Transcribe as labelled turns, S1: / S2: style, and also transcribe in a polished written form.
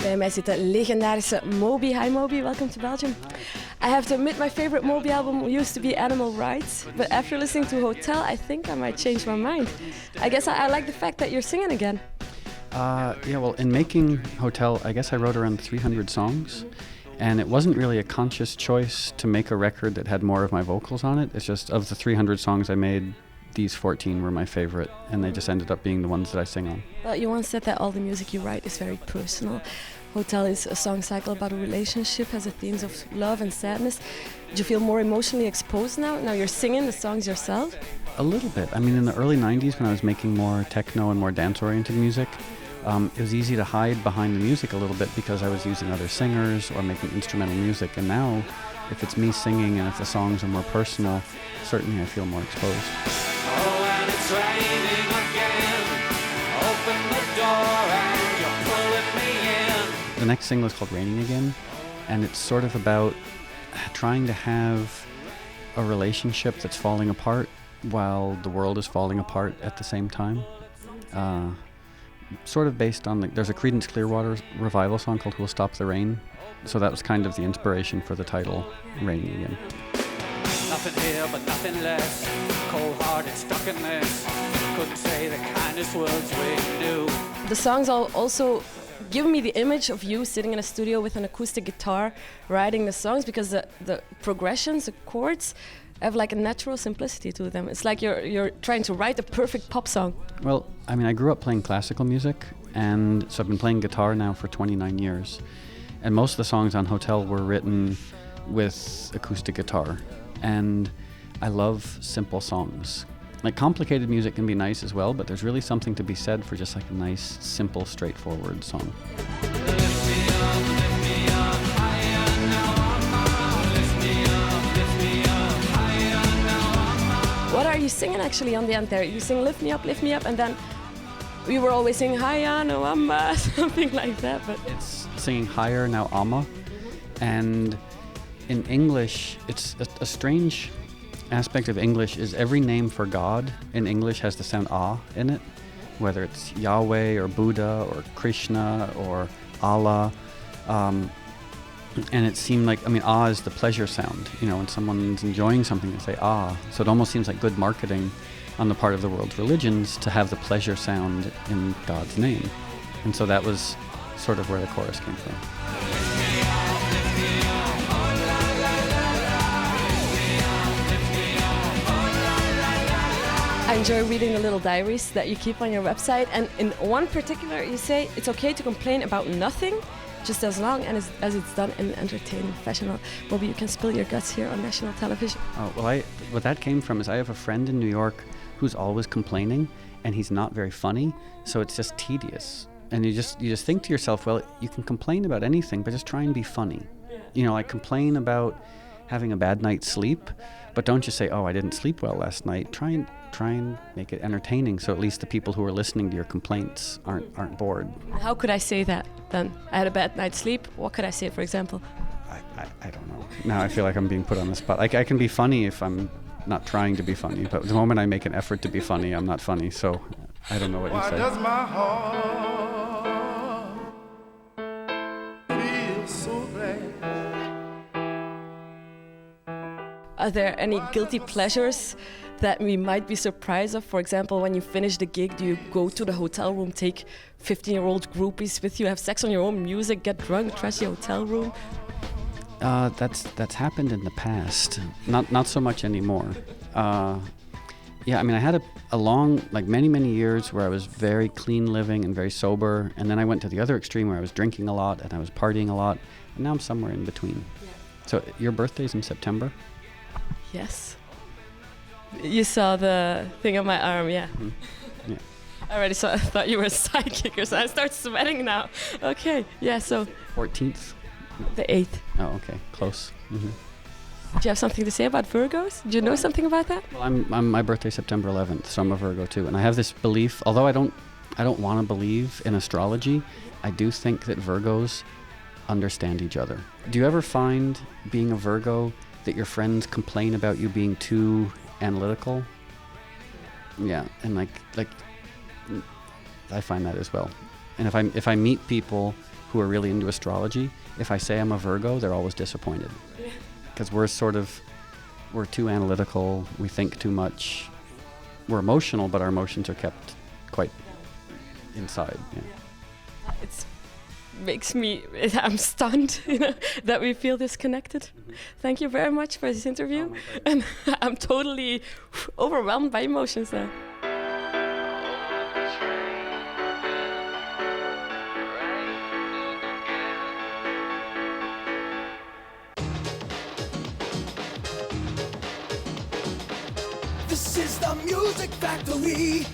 S1: Bij mij zit de legendarische Moby. Hi Moby, welcome to Belgium. I have to admit my favorite Moby album used to be Animal Rights, but after listening to Hotel, I think I might change my mind. I guess I like the fact that you're singing again.
S2: Yeah, well, in making Hotel, I guess I wrote around 300 songs, and it wasn't really a conscious choice to make a record that had more of my vocals on it. It's just, of the 300 songs I made, these 14 were my favorite, and they just ended up being the ones that I sing on.
S1: Well, you once said that all the music you write is very personal. Hotel is a song cycle about a relationship, has the themes of love and sadness. Do you feel more emotionally exposed now? Now you're singing the songs yourself?
S2: A little bit. I mean, in the early 90s when I was making more techno and more dance-oriented music, it was easy to hide behind the music a little bit because I was using other singers or making instrumental music. And now, if it's me singing and if the songs are more personal, certainly I feel more exposed.
S3: Oh, and it's raining again. Open the door and you're pulling me in.
S2: The next single is called Raining Again, and it's sort of about trying to have a relationship that's falling apart while the world is falling apart at the same time. Sort of based on, there's a Creedence Clearwater Revival song called Who'll Stop the Rain, so that was kind of the inspiration for the title, Raining Again.
S3: Nothing here but nothing less. Cold-hearted, stuck in this. Couldn't say the kindest words we knew.
S1: The songs also give me the image of you sitting in a studio with an acoustic guitar writing the songs, because the progressions, the chords, have like a natural simplicity to them. It's like you're trying to write a perfect pop song.
S2: Well, I mean, I grew up playing classical music, and so I've been playing guitar now for 29 years. And most of the songs on Hotel were written with acoustic guitar. And I love simple songs. Like, complicated music can be nice as well, but there's really something to be said for just like a nice, simple, straightforward song.
S1: What are you singing actually on the end there? You sing lift me up, and then we were always singing Haya no Amma, something like that. But
S2: it's singing higher now Amma, and in English, it's a strange aspect of English is every name for God in English has the sound ah in it, whether it's Yahweh or Buddha or Krishna or Allah. And it seemed like, I mean, ah is the pleasure sound. You know, when someone's enjoying something, they say ah. So it almost seems like good marketing on the part of the world's religions to have the pleasure sound in God's name. And so that was sort of where the chorus came from.
S1: I enjoy reading the little diaries that you keep on your website, and in one particular you say it's okay to complain about nothing, just as long as it's done in an entertaining fashion. Moby, you can spill your guts here on national television.
S2: Oh, well, what that came from is I have a friend in New York who's always complaining, and he's not very funny, so it's just tedious. And you just think to yourself, well, you can complain about anything, but just try and be funny. You know, like complain about having a bad night's sleep, but don't just say, oh, I didn't sleep well last night. Try and make it entertaining, so at least the people who are listening to your complaints aren't bored.
S1: How could I say that then? I had a bad night's sleep. What could I say, for example?
S2: I don't know. Now I feel like I'm being put on the spot. I can be funny if I'm not trying to be funny, but the moment I make an effort to be funny, I'm not funny, so I don't know what you say.
S3: Why does my heart feel so bad?
S1: Are there any guilty pleasures that we might be surprised of? For example, when you finish the gig, do you go to the hotel room, take 15-year-old groupies with you, have sex on your own music, get drunk, trash the hotel room?
S2: That's happened in the past. Not so much anymore. Yeah, I mean, I had a long, like many years where I was very clean living and very sober, and then I went to the other extreme where I was drinking a lot and I was partying a lot, and now I'm somewhere in between. Yeah. So your birthday's in September?
S1: Yes. You saw the thing on my arm, yeah. Mm-hmm. Yeah. I already saw. I thought you were a psychic or something. I start sweating now. Okay, yeah, so...
S2: 14th?
S1: The 8th.
S2: Oh, okay, close. Mm-hmm.
S1: Do you have something to say about Virgos? Do you know something about that?
S2: Well, I'm my birthday's September 11th, so I'm a Virgo too. And I have this belief, although I don't want to believe in astrology, I do think that Virgos understand each other. Do you ever find, being a Virgo, that your friends complain about you being too analytical? Yeah, and like I find that as well. And if I meet people who are really into astrology, if I say I'm a Virgo, they're always disappointed. Because we're too analytical, we think too much, we're emotional, but our emotions are kept quite inside. Yeah.
S1: It makes me, I'm stunned, that we feel disconnected. Thank you very much for this interview. And I'm totally overwhelmed by emotions now.
S4: This is the Music Factory.